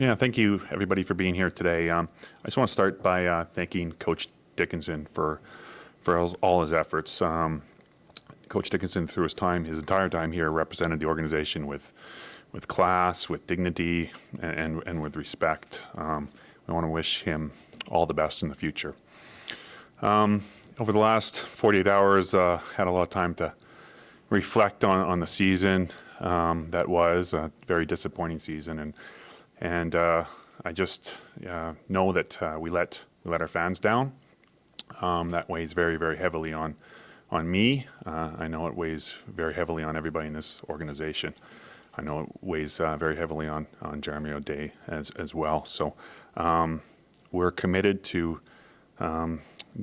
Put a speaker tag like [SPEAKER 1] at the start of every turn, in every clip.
[SPEAKER 1] Yeah, thank you everybody for being here today. I just want to start by thanking Coach Dickinson for all his efforts. Coach Dickinson, through his entire time here, represented the organization with class, with dignity, and with respect. We want to wish him all the best in the future. Over the last 48 hours, had a lot of time to reflect on the season that was a very disappointing season, and I just know that we let our fans down. That weighs very, very heavily on me. I know it weighs very heavily on everybody in this organization. I know it weighs very heavily on Jeremy O'Day as well. So we're committed to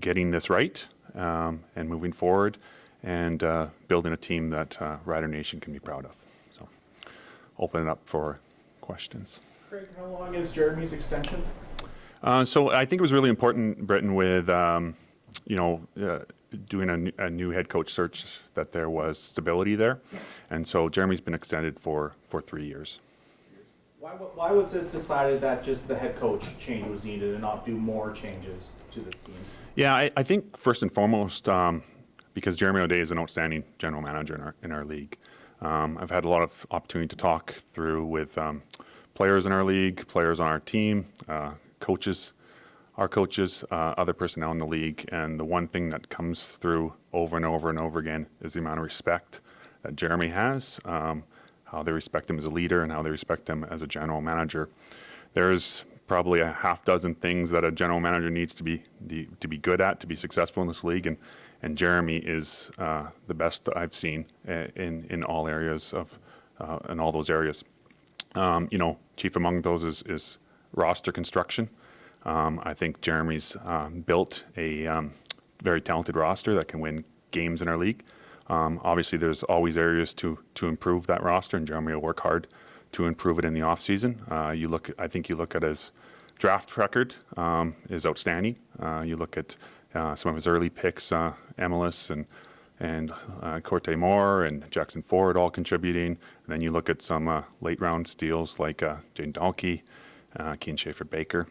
[SPEAKER 1] getting this right and moving forward and building a team that Rider Nation can be proud of. So open it up for questions.
[SPEAKER 2] Craig, how long is Jeremy's extension?
[SPEAKER 1] So I think it was really important, Britton, with doing a new head coach search, that there was stability there, and so Jeremy's been extended for 3 years.
[SPEAKER 2] Why was it decided that just the head coach change was needed and not do more changes to this team?
[SPEAKER 1] Yeah, I think first and foremost, because Jeremy O'Day is an outstanding general manager in our league. I've had a lot of opportunity to talk through with players in our league, players on our team, coaches, our coaches, other personnel in the league, and the one thing that comes through over and over and over again is the amount of respect that Jeremy has, how they respect him as a leader and how they respect him as a general manager. There's probably a half dozen things that a general manager needs to be good at to be successful in this league, and Jeremy is the best that I've seen in all areas in all those areas. Chief among those is roster construction. I think Jeremy's built a very talented roster that can win games in our league. Obviously, there's always areas to improve that roster, and Jeremy will work hard to improve it in the off season. I think you look at his draft record is outstanding. You look at some of his early picks, Emilus and Corte Moore and Jackson Ford all contributing. And then you look at some late round steals like Jaden Dahlke, Keen Schaefer-Baker.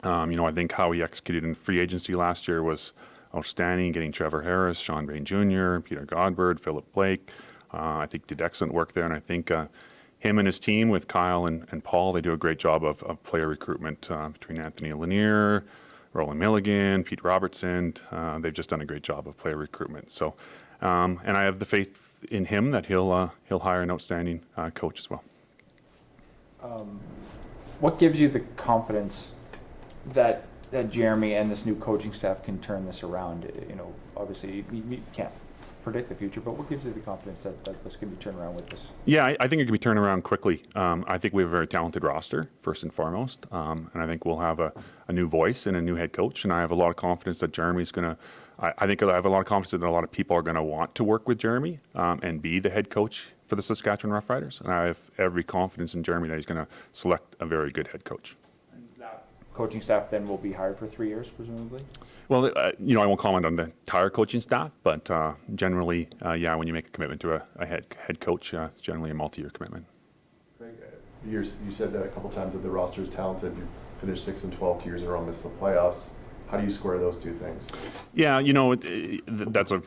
[SPEAKER 1] I think how he executed in free agency last year was outstanding, getting Trevor Harris, Sean Bain Jr., Peter Godberd, Philip Blake. I think did excellent work there, and I think him and his team with Kyle and Paul, they do a great job of player recruitment between Anthony Lanier, Roland Milligan, Pete Robertson. They've just done a great job of player recruitment. So, and I have the faith in him that he'll hire an outstanding coach as well.
[SPEAKER 3] What gives you the confidence that Jeremy and this new coaching staff can turn this around? Obviously you can't predict the future, but what gives you the confidence that this can be turned around with this?
[SPEAKER 1] Yeah, I think it can be turned around quickly. I think we have a very talented roster, first and foremost, and I think we'll have a new voice and a new head coach, and I have a lot of confidence that Jeremy's going to I think I have a lot of confidence that a lot of people are going to want to work with Jeremy and be the head coach for the Saskatchewan Roughriders, and I have every confidence in Jeremy that he's going to select a very good head coach.
[SPEAKER 3] Coaching staff then will be hired for 3 years, presumably?
[SPEAKER 1] Well, I won't comment on the entire coaching staff, but generally, when you make a commitment to a head coach, it's generally a multi-year commitment.
[SPEAKER 4] Greg, you said that a couple times that the roster is talented. You finished 6-12 2 years in a row, missed the playoffs. How do you square those two things?
[SPEAKER 1] Yeah, that's an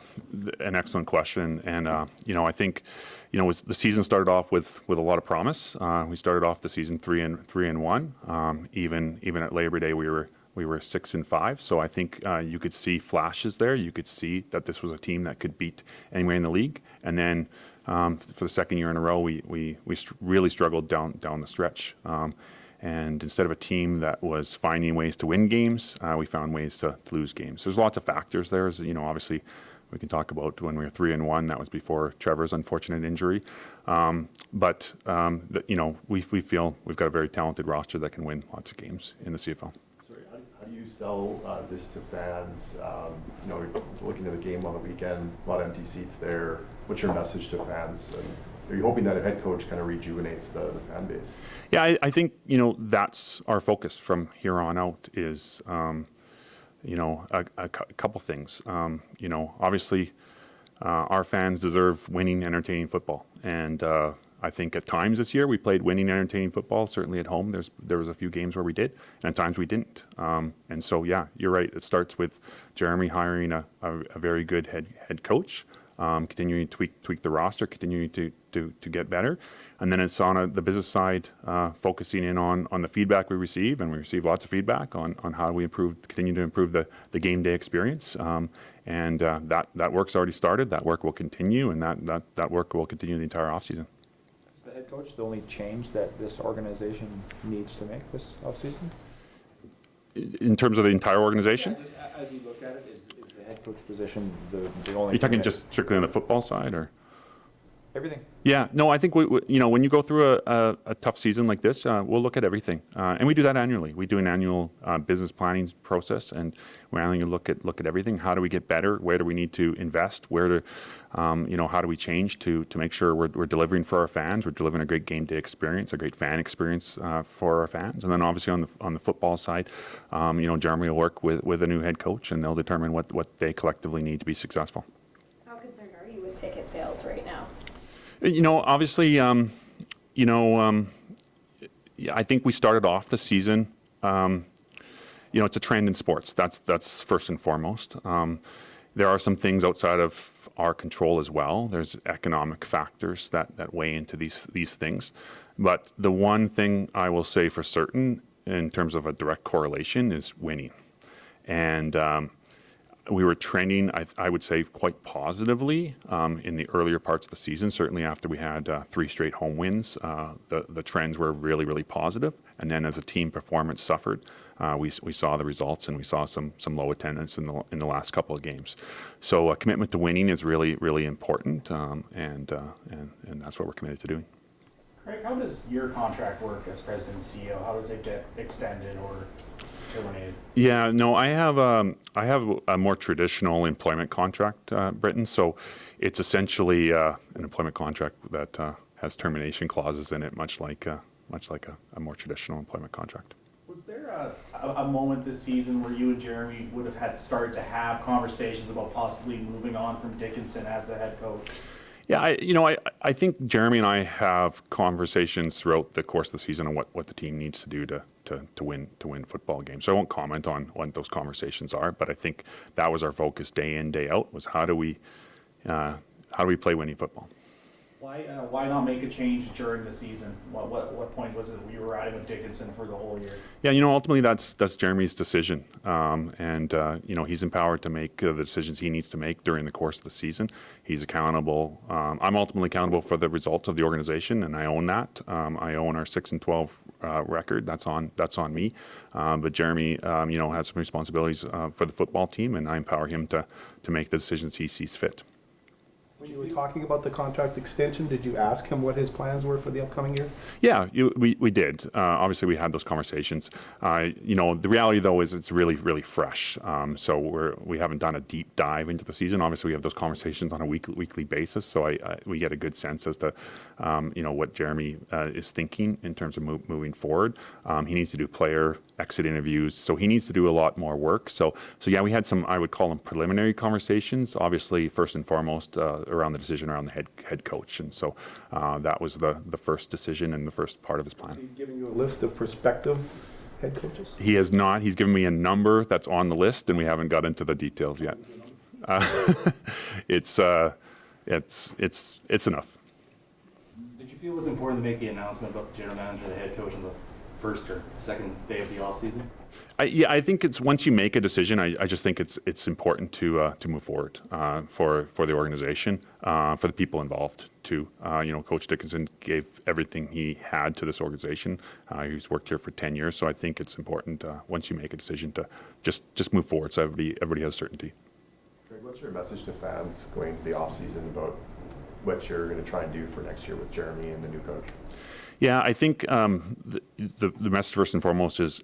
[SPEAKER 1] excellent question, and I think the season started off with a lot of promise. We started off the season 3-1. Even at Labor Day, we were 6-5. So I think you could see flashes there. You could see that this was a team that could beat anywhere in the league. And then for the second year in a row, we really struggled down the stretch. And instead of a team that was finding ways to win games, we found ways to lose games. There's lots of factors there. Obviously, we can talk about when we were 3-1. That was before Trevor's unfortunate injury. But we feel we've got a very talented roster that can win lots of games in the CFL.
[SPEAKER 4] Sorry, how do you sell this to fans? Looking at the game on the weekend, a lot of empty seats there. What's your message to fans? And are you hoping that a head coach kind of rejuvenates the fan base?
[SPEAKER 1] Yeah, I think that's our focus from here on out. Is a couple things. Obviously, our fans deserve winning, entertaining football, and I think at times this year we played winning, entertaining football. Certainly at home, there was a few games where we did, and at times we didn't. And so, yeah, you're right. It starts with Jeremy hiring a very good head coach, continuing to tweak the roster, continuing to get better. And then it's on the business side, focusing in on the feedback we receive, and we receive lots of feedback on how we continue to improve the game day experience. And that work's already started. That work will continue, and that work will continue the entire offseason.
[SPEAKER 3] Is the head coach the only change that this organization needs to make this offseason?
[SPEAKER 1] In terms of the entire organization?
[SPEAKER 3] Yeah, just as you look at it, is the head coach position the only?
[SPEAKER 1] Are you talking
[SPEAKER 3] thing
[SPEAKER 1] just strictly on the football side, or?
[SPEAKER 3] everything?
[SPEAKER 1] Yeah, no, I think when you go through a tough season like this, we'll look at everything, and we do that annually. We do an annual business planning process, and we're annually look at everything. How do we get better? Where do we need to invest? How do we change to make sure we're delivering for our fans? We're delivering a great game day experience, a great fan experience for our fans, and then obviously on the football side, Jeremy will work with a new head coach, and they'll determine what they collectively need to be successful.
[SPEAKER 5] How concerned are you with ticket sales right now?
[SPEAKER 1] Obviously, I think we started off the season. It's a trend in sports. That's first and foremost. There are some things outside of our control as well. There's economic factors that weigh into these things. But the one thing I will say for certain, in terms of a direct correlation, is winning. And we were trending, I would say, quite positively in the earlier parts of the season. Certainly after we had 3 straight home wins, the trends were really, really positive. And then as a team performance suffered, we saw the results, and we saw some low attendance in the last couple of games. So a commitment to winning is really, really important, and that's what we're committed to doing.
[SPEAKER 2] Craig, how does your contract work as president and CEO? How does it get extended or terminated?
[SPEAKER 1] Yeah, no, I have a more traditional employment contract, Britton. So it's essentially an employment contract that has termination clauses in it, much like a more traditional employment contract.
[SPEAKER 2] Was there a moment this season where you and Jeremy would have had started to have conversations about possibly moving on from Dickinson as the head coach?
[SPEAKER 1] Yeah, I think Jeremy and I have conversations throughout the course of the season on what the team needs to do to win football games. So I won't comment on what those conversations are, but I think that was our focus day in, day out, was how do we play winning football.
[SPEAKER 2] Why not make a change during the season? What point was it we were riding with Dickinson for the whole year?
[SPEAKER 1] Yeah, ultimately that's Jeremy's decision, and he's empowered to make the decisions he needs to make during the course of the season. He's accountable. I'm ultimately accountable for the results of the organization, and I own that. I own our 6-12 record. That's on me. But Jeremy, has some responsibilities for the football team, and I empower him to make the decisions he sees fit.
[SPEAKER 6] When you were talking about the contract extension, did you ask him what his plans were for the upcoming year?
[SPEAKER 1] Yeah, we did. Obviously, we had those conversations. The reality, though, is it's really, really fresh. So we haven't done a deep dive into the season. Obviously, we have those conversations on a weekly basis. So we get a good sense as to, what Jeremy is thinking in terms of moving forward. He needs to do player exit interviews. So he needs to do a lot more work. So yeah, we had some, I would call them preliminary conversations. Obviously, first and foremost, around the decision around the head coach, and so that was the first decision and the first part of his plan.
[SPEAKER 6] Is he giving you a list of prospective head coaches?
[SPEAKER 1] He has not. He's given me a number that's on the list, and we haven't got into the details yet. It's enough.
[SPEAKER 7] Did you feel it was important to make the announcement about the general manager and the head coach on the first or second day of the off season?
[SPEAKER 1] I think it's once you make a decision, I just think it's important to move forward for the organization, for the people involved too. Coach Dickinson gave everything he had to this organization. He's worked here for 10 years, so I think it's important once you make a decision to just move forward, so everybody has certainty.
[SPEAKER 4] Greg, what's your message to fans going into the off season about what you're going to try and do for next year with Jeremy and the new coach?
[SPEAKER 1] Yeah, I think the message first and foremost is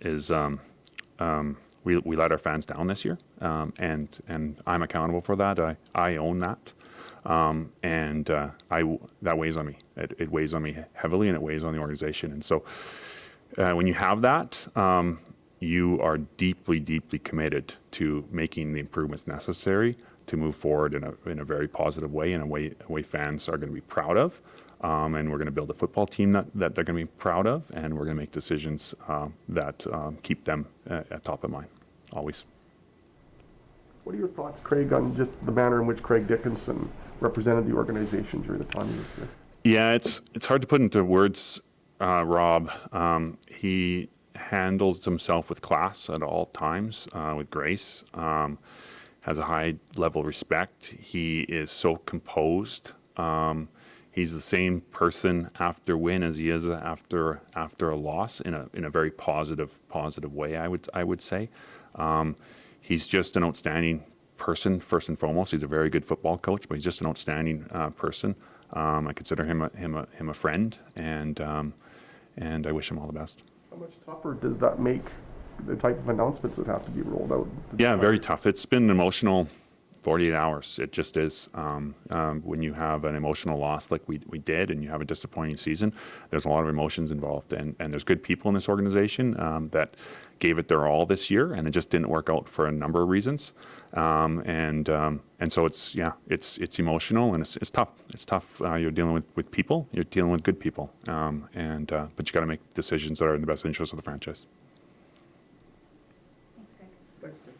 [SPEAKER 1] we let our fans down this year, and I'm accountable for that. I own that, and that weighs on me. It weighs on me heavily, and it weighs on the organization. And so, when you have that, you are deeply, deeply committed to making the improvements necessary to move forward in a very positive way, in a way fans are going to be proud of. and we're going to build a football team that they're going to be proud of, and we're going to make decisions that keep them at top of mind, always.
[SPEAKER 8] What are your thoughts, Craig, on just the manner in which Craig Dickinson represented the organization during the time he was here?
[SPEAKER 1] Yeah, it's hard to put into words, Rob. He handles himself with class at all times, with grace, has a high level of respect. He is so composed. He's the same person after win as he is after a loss in a very positive way. I would say. He's just an outstanding person first and foremost. He's a very good football coach, but he's just an outstanding person. I consider him a friend, and I wish him all the best.
[SPEAKER 8] How much tougher does that make the type of announcements that have to be rolled out?
[SPEAKER 1] Yeah, very tough. It's been an emotional 48 hours. It just is. When you have an emotional loss like we did, and you have a disappointing season, there's a lot of emotions involved, and there's good people in this organization that gave it their all this year, and it just didn't work out for a number of reasons. And so it's emotional, and it's tough. It's tough. You're dealing with people. You're dealing with good people, but you got to make decisions that are in the best interest of the franchise.